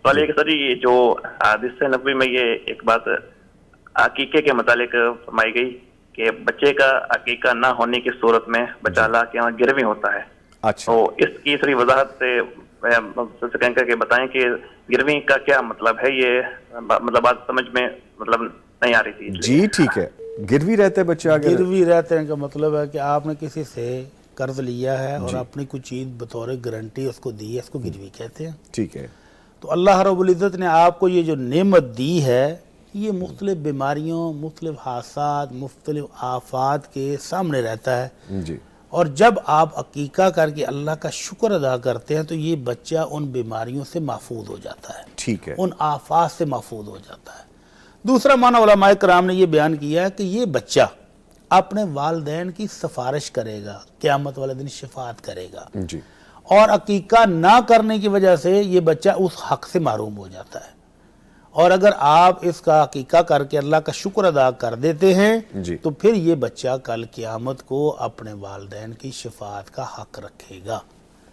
سوال یہ کہ سر یہ جو حدیث نبوی میں یہ ایک بات عقیقے کے متعلق فرمائی گئی کہ بچے کا عقیقہ نہ ہونے کی صورت میں بچہ اللہ کے وہاں گروی ہوتا ہے. اچھا، تو اس کی تھوڑی وضاحت سے کر کے بتائیں کہ گروی کا کیا مطلب ہے. یہ مطلب بات سمجھ میں مطلب نہیں آ رہی تھی. جی ٹھیک ہے. گروی رہتے بچے اگر گروی رہتے ہیں کا مطلب ہے کہ آپ نے کسی سے قرض لیا ہے اور اپنی کچھ چیز بطور گارنٹی اس کو دی ہے، اس کو گروی کہتے ہیں. ٹھیک ہے. تو اللہ رب العزت نے آپ کو یہ جو نعمت دی ہے یہ مختلف بیماریوں، مختلف حادثات، مختلف آفات کے سامنے رہتا ہے. جی اور جب آپ عقیقہ کر کے اللہ کا شکر ادا کرتے ہیں تو یہ بچہ ان بیماریوں سے محفوظ ہو جاتا ہے، ٹھیک ہے. ان آفات سے محفوظ ہو جاتا ہے. دوسرا معنی علماء کرام نے یہ بیان کیا ہے کہ یہ بچہ اپنے والدین کی سفارش کرے گا، قیامت والے دن شفاعت کرے گا. جی اور عقیقہ نہ کرنے کی وجہ سے یہ بچہ اس حق سے محروم ہو جاتا ہے. اور اگر آپ اس کا عقیقہ کر کے اللہ کا شکر ادا کر دیتے ہیں جی تو پھر یہ بچہ کل قیامت کو اپنے والدین کی شفاعت کا حق رکھے گا.